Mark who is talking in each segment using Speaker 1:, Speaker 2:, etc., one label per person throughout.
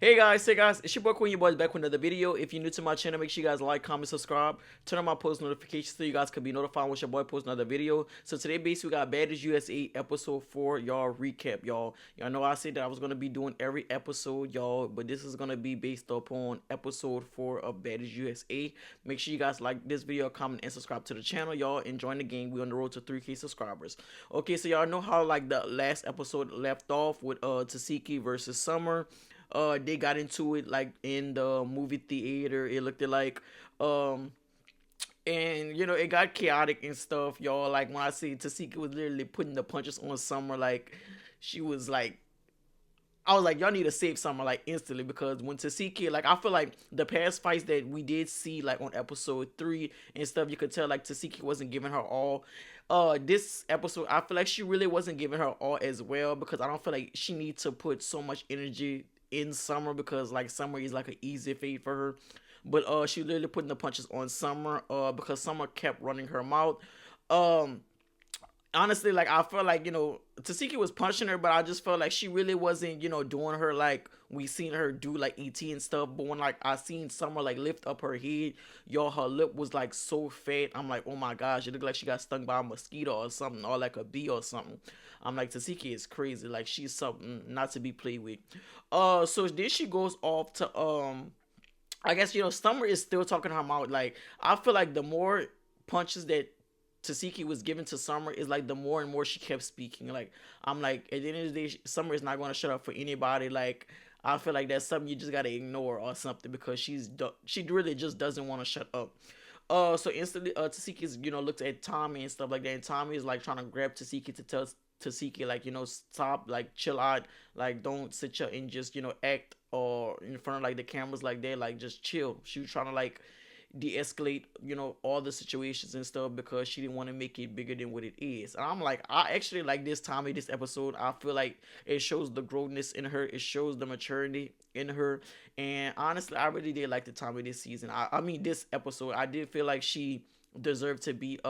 Speaker 1: Hey guys, it's your boy Quay, your boys back with another video. If you're new to my channel, make sure you guys like, comment, subscribe, turn on my post notifications so you guys can be notified when your boy posts another video. So today, basically, we got Baddies USA episode 4, y'all recap, y'all. Y'all know I said that I was gonna be doing every episode, y'all, but this is gonna be based upon episode 4 of Baddies USA. Make sure you guys like this video, comment, and subscribe to the channel, y'all. And join the game. We on the road to 3K subscribers. Okay, so y'all know how like the last episode left off with Tesehki versus Summer. They got into it like in the movie theater. It looked like um and it got chaotic and stuff, y'all. Like when I see Tasika was literally putting the punches on Summer, like she was like, I was like, y'all need to save Summer like instantly, because when Tesehki, like I feel like the past fights that we did see like on episode 3 and stuff, you could tell like Tesehki wasn't giving her all. This episode I feel like she really wasn't giving her all as well, because I don't feel like she needs to put so much energy in Summer, because like Summer is like an easy fade for her. But she literally putting the punches on Summer because Summer kept running her mouth. Um Honestly, like I felt like Tasiki was punching her, but I just felt like she really wasn't doing her like we seen her do like ET and stuff. But when like I seen Summer like lift up her head, y'all, her lip was like so fat. I'm like, oh my gosh, it looked like she got stung by a mosquito or something, or like a bee or something. I'm like, Tasiki is crazy, like she's something not to be played with. So then she goes off to I guess Summer is still talking her mouth. Like I feel like the more punches that Tasiki was given to Summer is like the more and more she kept speaking. Like I'm like, at the end of the day, Summer is not going to shut up for anybody. Like I feel like that's something you just gotta ignore or something, because she really just doesn't want to shut up. So instantly, Tasiki is looked at Tommy and stuff like that, and Tommy is like trying to grab Tasiki to tell Tasiki like stop, like chill out, like don't sit here and just act or in front of like the cameras like that, like just chill. She was trying to like de-escalate all the situations and stuff, because she didn't want to make it bigger than what it is. And I'm like, I actually like this Tommy, this episode. I feel like it shows the growthness in her, it shows the maturity in her. And honestly, I really did like the Tommy this season. I mean this episode, I did feel like she deserved to be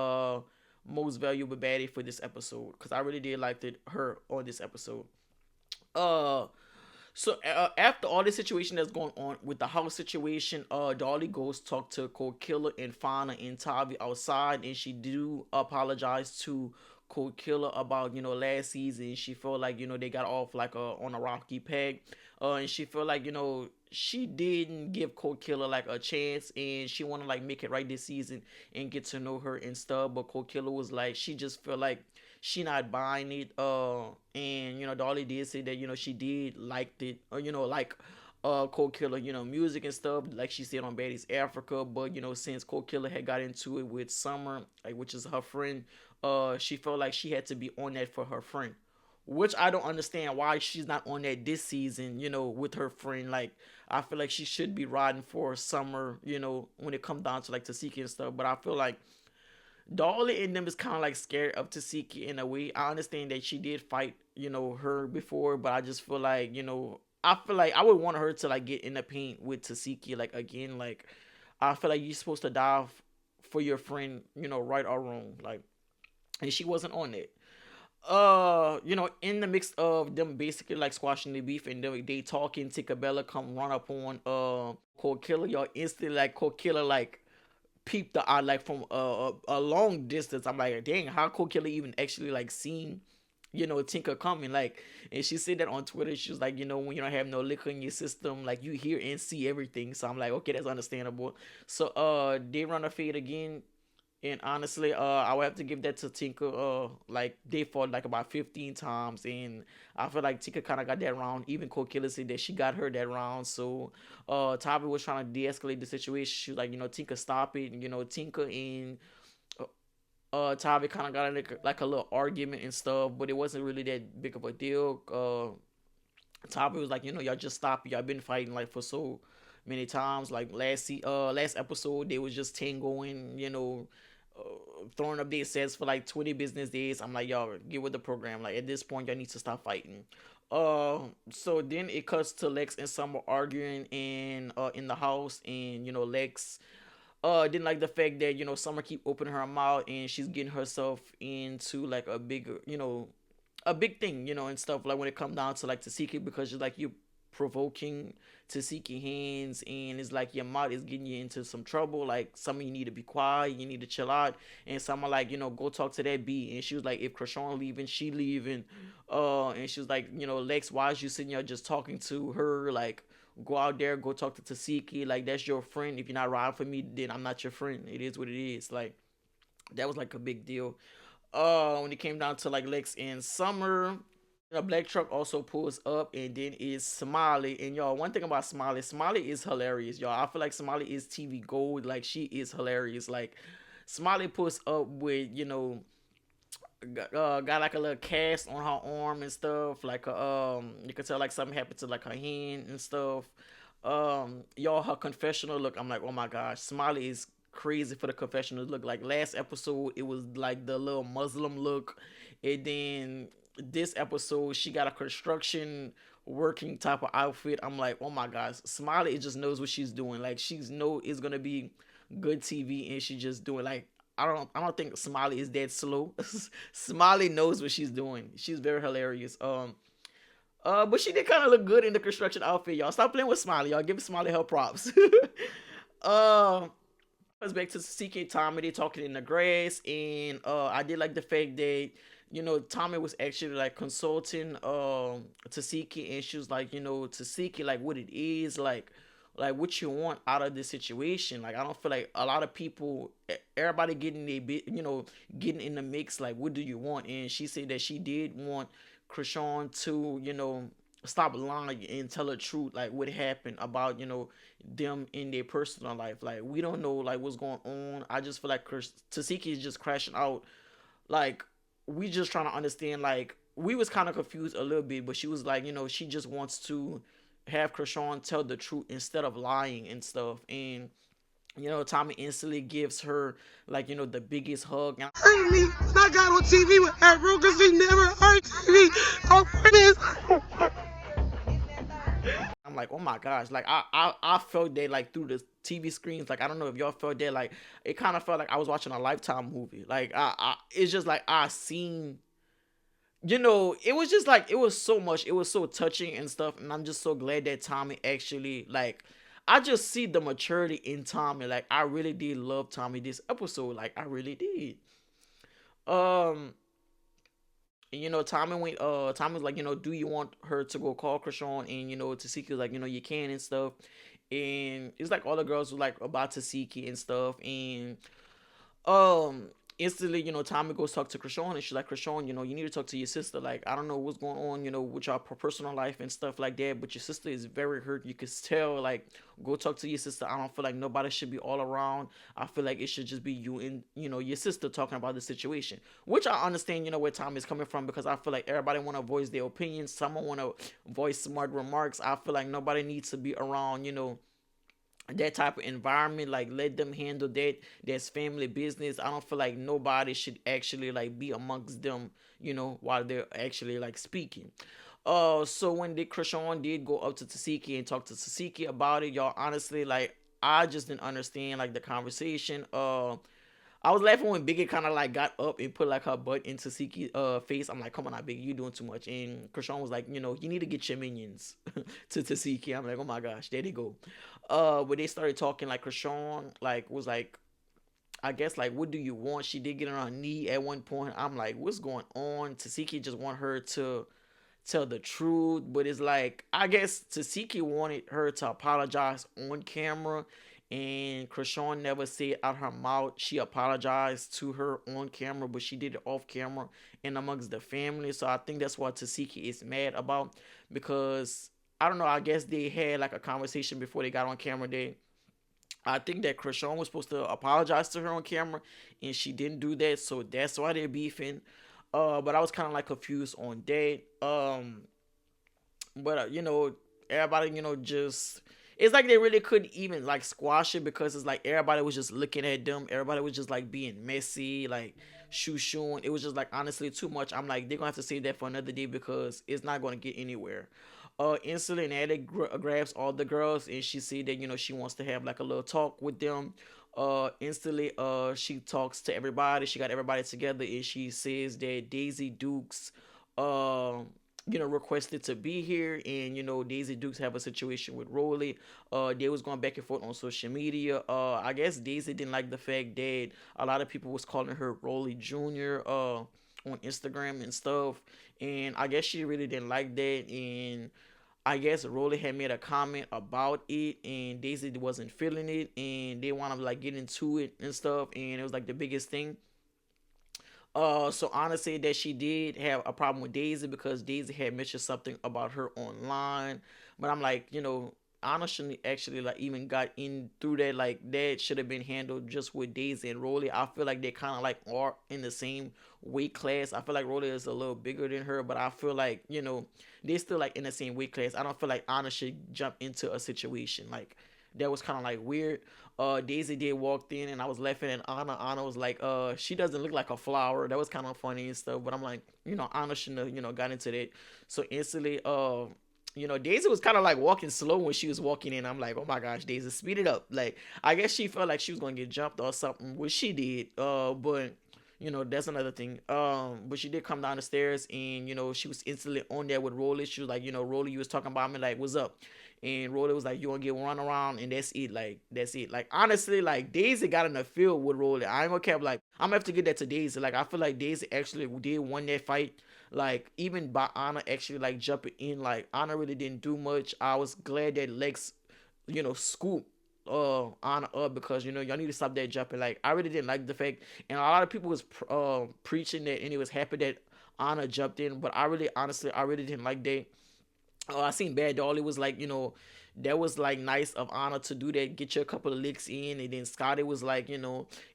Speaker 1: most valuable baddie for this episode, because I really did like her on this episode. uh so after all this situation that's going on with the house situation, Dolly goes talk to KILLA and Fauna and Tavi outside, and she do apologize to KILLA about last season. She felt like they got off like on a rocky peg, and she felt like she didn't give KILLA like a chance, and she want to like make it right this season and get to know her and stuff. But KILLA was like, she just felt like she not buying it. And Dolly did say that she did liked it, or like KILLA music and stuff, like she said on Baddies Africa. But since KILLA had got into it with Summer, like which is her friend, she felt like she had to be on that for her friend, which I don't understand why she's not on that this season, with her friend. Like I feel like she should be riding for Summer, when it comes down to like Tasiki and stuff. But I feel like Dolly in them is kind of like scared of Tasiki in a way. I understand that she did fight, her before, but I just feel like, I feel like I would want her to like get in the paint with Tasiki like again. Like I feel like you're supposed to die for your friend, right or wrong. Like, and she wasn't on it. In the mix of them basically like squashing the beef, and they talking, Tinka come run up on KILLA. Y'all instantly like KILLA like peeped the eye like from a long distance. I'm like, dang, how KILLA even actually like seen Tinka coming. Like, and she said that on Twitter. She was like, when you don't have no liquor in your system, like you hear and see everything. So I'm like, okay, that's understandable. So they run a fade again. And honestly, I would have to give that to Tinka. Like they fought like about 15 times, and I feel like Tinka kind of got that round. Even KILLA said that she got her that round. So, Tavi was trying to de-escalate the situation. She was like, Tinka, stop it. Tinka and Tavi kind of got in like a little argument and stuff, but it wasn't really that big of a deal. Tavi was like, y'all just stop. Y'all been fighting like for so many times. Like last episode, they was just tangoing. Throwing up their sets for like 20 business days. I'm like, y'all get with the program. Like at this point, y'all need to stop fighting. So then it cuts to Lex and Summer arguing in the house, and Lex didn't like the fact that Summer keep opening her mouth, and she's getting herself into like a bigger a big thing, and stuff, like when it come down to like Tesehki, because she's like, you provoking Tesehki hands, and it's like your mouth is getting you into some trouble. Like, some of you need to be quiet, you need to chill out. And someone like, go talk to that B. And she was like, if Chrisean leaving, she leaving. And she was like, Lex, why is you sitting there just talking to her? Like, go out there, go talk to Tesehki. Like, that's your friend. If you're not riding for me, then I'm not your friend. It is what it is. Like, that was like a big deal. When it came down to like Lex and Summer, a black truck also pulls up, and then is Smiley. And y'all, one thing about Smiley, Smiley is hilarious, y'all. I feel like Smiley is TV gold. Like, she is hilarious. Like, Smiley pulls up with, got like a little cast on her arm and stuff. Like, you could tell like something happened to like her hand and stuff. Y'all, her confessional look, I'm like, oh my gosh, Smiley is crazy for the confessional look. Like, last episode, it was like the little Muslim look, and then this episode, she got a construction working type of outfit. I'm like, oh my gosh, Smiley just knows what she's doing. Like, she's know it's gonna be good TV, and she just doing like, I don't think Smiley is that slow. Smiley knows what she's doing. She's very hilarious. But she did kind of look good in the construction outfit, y'all. Stop playing with Smiley, y'all. Give Smiley her props. uh, Let's back to Seeking and Tommy. They talking in the grass, and I did like the fact that Tommy was actually like consulting Tesehki, and she was like, Tesehki, like, what it is, like what you want out of this situation. Like, I don't feel like a lot of people, everybody getting a bit, getting in the mix. Like, what do you want? And she said that she did want Chrisean to, stop lying and tell the truth, like what happened about, them in their personal life. Like, we don't know like what's going on. I just feel like Tesehki is just crashing out. Like, we just trying to understand. Like, we was kind of confused a little bit, but she was like, she just wants to have Chrisean tell the truth instead of lying and stuff. And Tommy instantly gives her like, the biggest hug. And
Speaker 2: hurt me when I got on TV with her, bro, because she never hurt me on purpose.
Speaker 1: I'm like, oh my gosh, like I felt that like through the TV screens. Like, I don't know if y'all felt that. Like, it kind of felt like I was watching a Lifetime movie. Like, it's just like I seen, it was just like, it was so much, it was so touching and stuff. And I'm just so glad that Tommy actually, like, I just see the maturity in Tommy. Like, I really did love Tommy this episode. Like, I really did. Um, Tommy went. Tommy was like, do you want her to go call Chrisean? And Tesehki was like, you can and stuff. And it's like all the girls were like about Tesehki and stuff. And um instantly, Tommy goes talk to Chrisean, and she's like, Chrisean, you need to talk to your sister. Like, I don't know what's going on, with your personal life and stuff like that, but your sister is very hurt. You can tell. Like, go talk to your sister. I don't feel like nobody should be all around. I feel like it should just be you and your sister talking about the situation, which I understand, where Tommy is coming from, because I feel like everybody want to voice their opinions. Someone want to voice smart remarks. I feel like nobody needs to be around, that type of environment. Like, let them handle that. That's family business. I don't feel like nobody should actually like be amongst them, while they're actually like speaking. So when the Chrisean did go up to Tesehki and talk to Tesehki about it, y'all, honestly, like, I just didn't understand like the conversation. I was laughing when Biggie kind of like got up and put like her butt into Tesehki's face. I'm like, come on now, Biggie, you doing too much. And Chrisean was like, you need to get your minions to Tesehki. I'm like, oh my gosh, there they go. But they started talking. Like, Chrisean like was like, I guess, like, what do you want? She did get on her knee at one point. I'm like, what's going on? Tesehki just want her to tell the truth, but it's like, I guess Tesehki wanted her to apologize on camera, and Chrisean never said out her mouth she apologized to her on camera, but she did it off camera and amongst the family. So I think that's what Tesehki is mad about, because I don't know, I guess they had like a conversation before they got on camera. I think that Chrisean was supposed to apologize to her on camera, and she didn't do that, so that's why they're beefing. But I was kind of like confused on that. But everybody, just, it's like they really couldn't even like squash it, because it's like everybody was just looking at them. Everybody was just like being messy, like shooing. It was just like honestly too much. I'm like, they're gonna have to save that for another day, because it's not gonna get anywhere. Instantly, Natalie grabs all the girls, and she said that she wants to have like a little talk with them. Instantly, she talks to everybody. She got everybody together, and she says that Daisy, Dukes, requested to be here, and Daisy Dukes have a situation with Rollie. They was going back and forth on social media. I guess Daisy didn't like the fact that a lot of people was calling her Rollie Junior. On Instagram and stuff, and I guess she really didn't like that, and I guess Rollie had made a comment about it, and Daisy wasn't feeling it, and they want to like get into it and stuff, and it was like the biggest thing. So honestly, that she did have a problem with Daisy because Daisy had mentioned something about her online, but I'm like, Anna shouldn't actually like even got in through that. Like that should have been handled just with Daisy and Rollie. I feel like they kind of like are in the same weight class. I feel like Rollie is a little bigger than her, but I feel like they still like in the same weight class. I don't feel like Anna should jump into a situation like that was kind of like weird. Daisy did walked in and I was laughing at Anna. Anna was like, she doesn't look like a flower. That was kind of funny and stuff. But I'm like, Anna shouldn't have, got into that. So instantly, Daisy was kind of like walking slow when she was walking in. I'm like, oh my gosh, Daisy, speed it up. Like, I guess she felt like she was gonna get jumped or something, which she did. But that's another thing. But she did come down the stairs and she was instantly on there with Rollie. She was like, Rollie, you was talking about me, like, what's up? And Rollie was like, you want to get run around, and that's it. Like, that's it. Like, honestly, like, Daisy got in the field with Rollie. I ain't gonna care. Like, I'm gonna have to get that to Daisy. Like, I feel like Daisy actually did win that fight. Like, even by Anna actually, like, jumping in, like, Anna really didn't do much. I was glad that Lex, scooped Anna up because, y'all need to stop that jumping. Like, I really didn't like the fact, and a lot of people was preaching that, and it was happy that Anna jumped in, but I really, honestly, I really didn't like that. I seen Bad Dolly was like, that was like nice of Anna to do that, get you a couple of licks in, and then Scotty was like,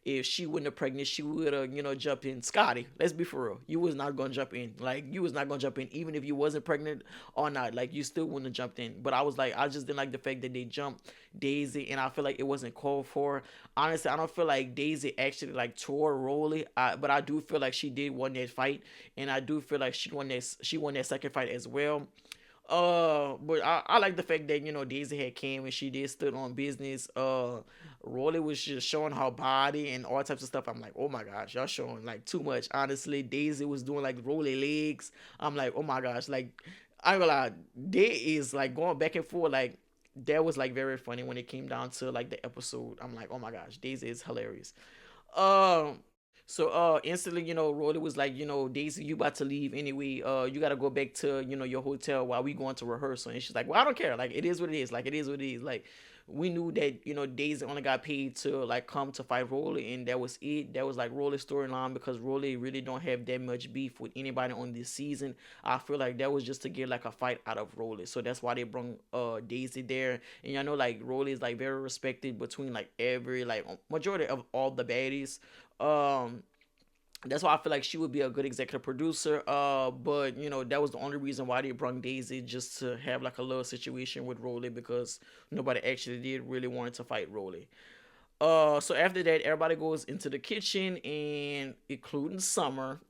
Speaker 1: if she wasn't pregnant, she would have, jumped in. Scotty, let's be for real, you was not gonna jump in, like you was not gonna jump in, even if you wasn't pregnant or not, like you still wouldn't have jumped in. But I was like, I just didn't like the fact that they jumped Daisy, and I feel like it wasn't called for. Honestly, I don't feel like Daisy actually like tore Rollie, but I do feel like she did win that fight, and I do feel like she won that second fight as well. But I like the fact that Daisy had came and she did stood on business. Rollie was just showing her body and all types of stuff. I'm like, oh my gosh, y'all showing like too much. Honestly, Daisy was doing like Rollie legs. I'm like, oh my gosh, like I ain't gonna lie, they is like going back and forth. Like that was like very funny when it came down to like the episode. I'm like, oh my gosh, Daisy is hilarious. Um, so instantly, Rolly was like, Daisy, you about to leave anyway. You gotta go back to, your hotel while we going to rehearsal. And she's like, well, I don't care. Like it is what it is. Like it is what it is. Like we knew that, Daisy only got paid to like come to fight Rolly, and that was it. That was like Rolly's storyline because Rolly really don't have that much beef with anybody on this season. I feel like that was just to get like a fight out of Rolly. So that's why they brought Daisy there. And like Rolly is like very respected between like every like majority of all the baddies. um that's why I feel like she would be a good executive producer. But that was the only reason why they brought Daisy, just to have like a little situation with Rolly, because nobody actually did really want to fight Rolly. So after that, everybody goes into the kitchen, and including Summer,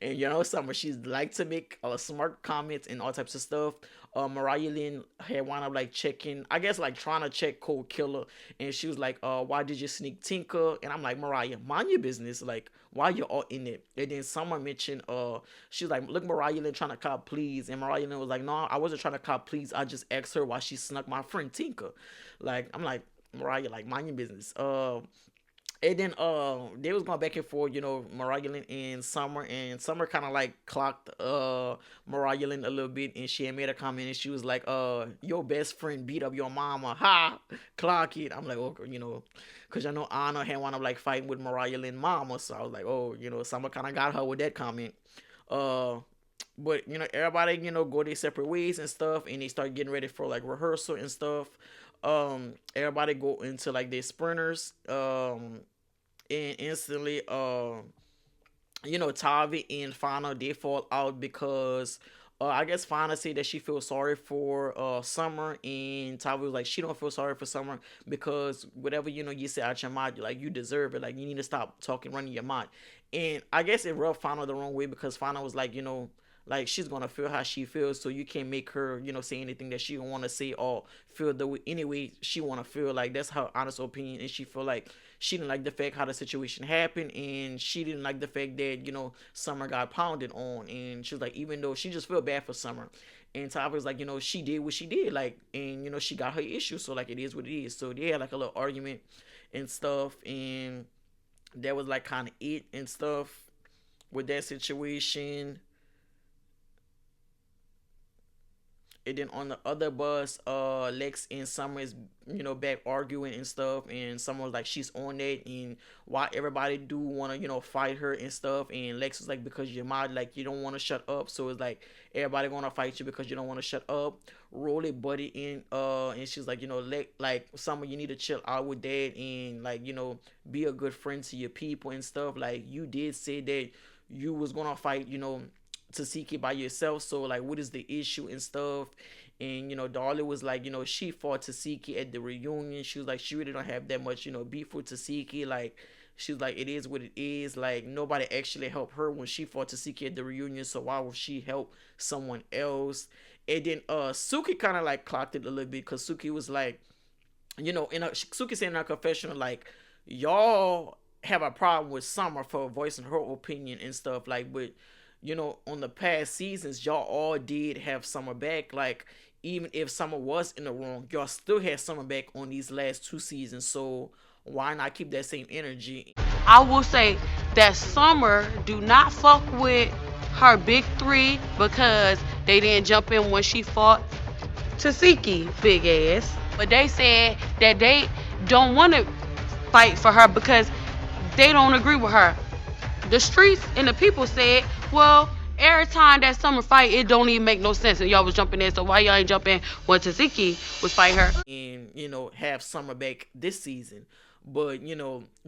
Speaker 1: and Summer, she's like to make smart comments and all types of stuff. Mariah Lynn had wound up like checking, I guess like trying to check Cold Killer, and she was like, why did you sneak Tinka? And I'm like, Mariah, mind your business, like why you all in it? And then someone mentioned, she was like, look, Mariah Lynn trying to cop please, and Mariah Lynn was like, no, I wasn't trying to cop please, I just asked her why she snuck my friend Tinka. Like I'm like, Mariah, like mind your business. And then they was going back and forth, Mariah Lynn and Summer kind of like clocked Mariah Lynn a little bit, and she had made a comment, and she was like, your best friend beat up your mama, ha, clock it. I'm like, okay, because I know Anna had wound up like fighting with Mariah Lynn mama, so I was like, oh, Summer kind of got her with that comment. But everybody go their separate ways and stuff, and they start getting ready for like rehearsal and stuff. Everybody go into like their sprinters, and instantly Tavi and Fauna, they fall out because I guess Fauna said that she feels sorry for Summer, and Tavi was like she don't feel sorry for Summer because whatever you say out your mouth, like you deserve it, like you need to stop talking, running your mouth. And I guess it rubbed Fauna the wrong way because Fauna was like, like she's gonna feel how she feels, so you can't make her, say anything that she don't want to say or feel the way anyway she want to feel. Like that's her honest opinion, and she feel like she didn't like the fact how the situation happened, and she didn't like the fact that Summer got pounded on, and she was like, even though she just feel bad for Summer, and Tyler was like, she did what she did, like, and she got her issue, so like it is what it is. So they had like a little argument and stuff, and that was like kind of it and stuff with that situation. And then on the other bus, Lex and Summer is, back arguing and stuff, and Summer was like she's on that, and why everybody do want to, fight her and stuff, and Lex was like, because you're mad, like you don't want to shut up, so it's like everybody gonna fight you because you don't want to shut up. Rollie buddy in, and she's like, like Summer, you need to chill out with that, and like, be a good friend to your people and stuff. Like you did say that you was gonna fight, Tesehki by yourself, so like what is the issue and stuff. And Darlie was like, she fought Tesehki at the reunion. She was like, she really don't have that much beef with Tesehki. Like she was like, it is what it is. Like nobody actually helped her when she fought Tesehki at the reunion, so why would she help someone else? And then Suki kind of like clocked it a little bit, because Suki was like, Suki said in her confessional, like, y'all have a problem with Summer for voicing her opinion and stuff, like, but on the past seasons, y'all all did have Summer back. Like, even if Summer was in the wrong, y'all still had Summer back on these last 2 seasons. So why not keep that same energy?
Speaker 3: I will say that Summer do not fuck with her big three because they didn't jump in when she fought Tesehki, big ass. But they said that they don't want to fight for her because they don't agree with her. The streets and the people said, well, every time that Summer fight, it don't even make no sense, and y'all was jumping in, so why y'all ain't jumping when Tesehki was fighting her?
Speaker 1: And have Summer back this season. But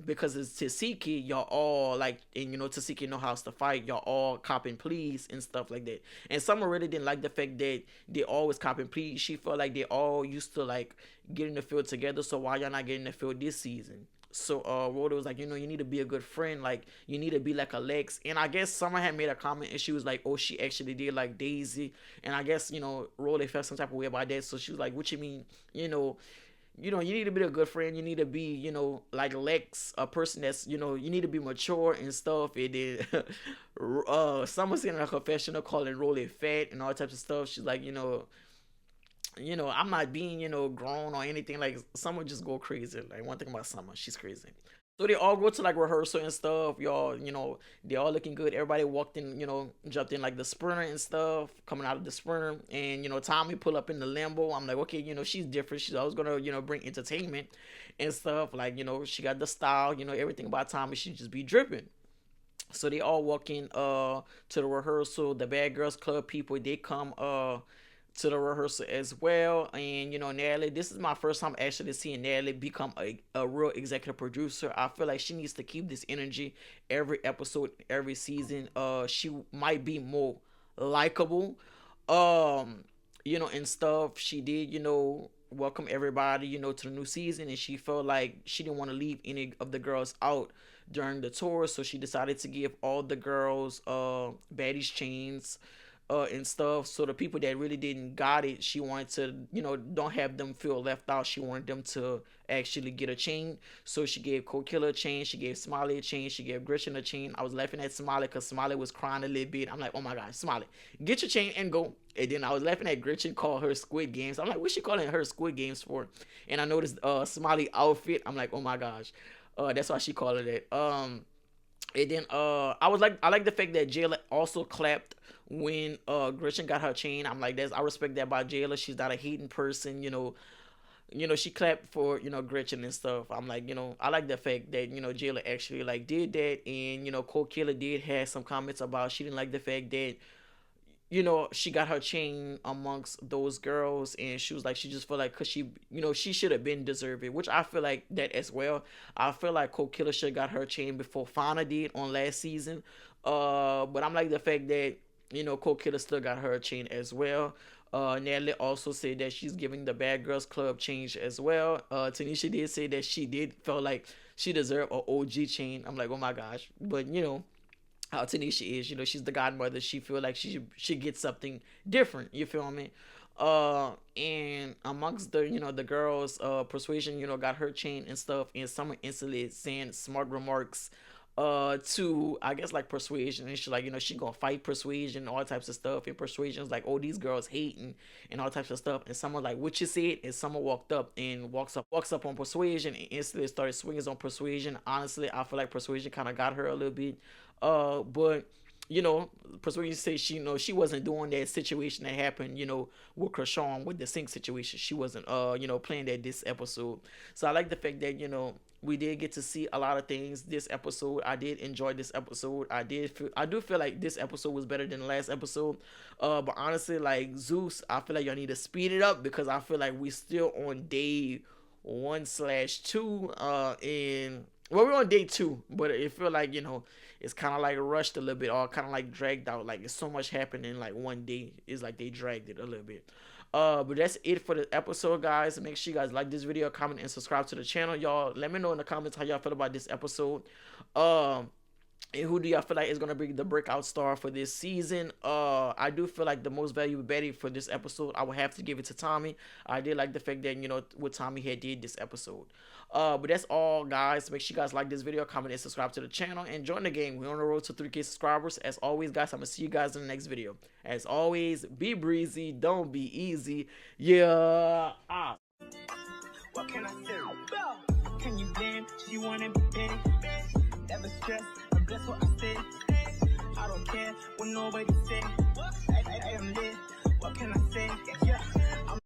Speaker 1: because it's Tesehki, y'all all like, and Tesehki know how to fight, y'all all copping pleas and stuff like that. And Summer really didn't like the fact that they always copping pleas. She felt like they all used to like get in the field together, so why y'all not getting in the field this season? So Rhoda was like, you need to be a good friend, like you need to be like a Lex. And I guess Summer had made a comment, and she was like, oh, she actually did like Daisy. And I guess Rhoda felt some type of way about that, so she was like, what you mean? You need to be a good friend. You need to be, like Lex, a person that's, you need to be mature and stuff. And then Summer said in her confessional calling Rollie fat and all types of stuff. She's like, I'm not being, grown or anything. Like, Summer just go crazy. Like, one thing about Summer, she's crazy. So they all go to like rehearsal and stuff, y'all. They all looking good. Everybody walked in, jumped in like the sprinter and stuff, coming out of the sprinter. And Tommy pull up in the Lambo. I'm like, okay, she's different. She's always gonna, bring entertainment and stuff. Like, she got the style, everything about Tommy. She just be dripping. So they all walk in to the rehearsal. The Bad Girls Club people, they come to the rehearsal as well. And Natalie, this is my first time actually seeing Natalie become a real executive producer. I feel like she needs to keep this energy every episode, every season. She might be more likable, and stuff. She did, welcome everybody, to the new season, and she felt like she didn't want to leave any of the girls out during the tour, so she decided to give all the girls Baddies chains and stuff. So the people that really didn't got it, she wanted to, don't have them feel left out. She wanted them to actually get a chain. So she gave KILLA a chain, she gave Smiley a chain, she gave Chrisean a chain. I was laughing at Smiley because Smiley was crying a little bit. I'm like, oh my gosh, Smiley, get your chain and go. And then I was laughing at Chrisean call her Squid Games. I'm like, what's she calling her Squid Games for? And I noticed Smiley outfit. I'm like, oh my gosh, that's why she called it that. And then I like the fact that Jayla also clapped when Chrisean got her chain. I'm like, I respect that about Jayla. She's not a hating person, she clapped for Chrisean and stuff. I'm like, I like the fact that Jayla actually like did that. And KILLA did have some comments about she didn't like the fact that she got her chain amongst those girls, and she was like, she just felt like, because she should have been deserving, which I feel like that as well. I feel like KILLA should have got her chain before Fauna did on last season. But I'm like the fact that KILLA still got her chain as well. Natalie also said that she's giving the Bad Girls Club change as well. Tanisha did say that she did feel like she deserved an OG chain. I'm like, oh my gosh. But how Tanisha is. You know, she's the godmother. She feel like she should get something different. You feel me? And amongst the the girls, Persuasion got her chain and stuff, and Summer instantly saying smart remarks to I guess like Persuasion, and she like she gonna fight Persuasion, all types of stuff, and Persuasion's like, oh, these girls hating and all types of stuff, and Summer like, what you said, and Summer walked up and walks up on Persuasion and instantly started swinging on Persuasion. Honestly, I feel like Persuasion kind of got her a little bit, but Persuasion said she wasn't doing that situation that happened, with Chrisean with the sink situation. She wasn't playing that this episode. So I like the fact that, we did get to see a lot of things this episode. I did enjoy this episode. I do feel like this episode was better than the last episode. But honestly, like Zeus, I feel like y'all need to speed it up because I feel like we still on day 1/2, and well, we're on day 2, but it feel like it's kind of like rushed a little bit, or kind of like dragged out. Like it's so much happening in like one day. It's like they dragged it a little bit. But that's it for the episode, guys. Make sure you guys like this video, comment, and subscribe to the channel, y'all. Let me know in the comments how y'all feel about this episode. And who do y'all feel like is gonna be the breakout star for this season? I do feel like the most valuable Betty for this episode, I would have to give it to Tommy. I did like the fact that what Tommy had did this episode. But that's all, guys. Make sure you guys like this video, comment, and subscribe to the channel, and join the game. We're on the road to 3K subscribers. As always, guys, I'm gonna see you guys in the next video. As always, be breezy, don't be easy. Yeah.
Speaker 2: What can I say? Can you blame? She wanna be big. Never stress, but that's what I say. I don't care what nobody say. I am lit. What can I say? Yeah.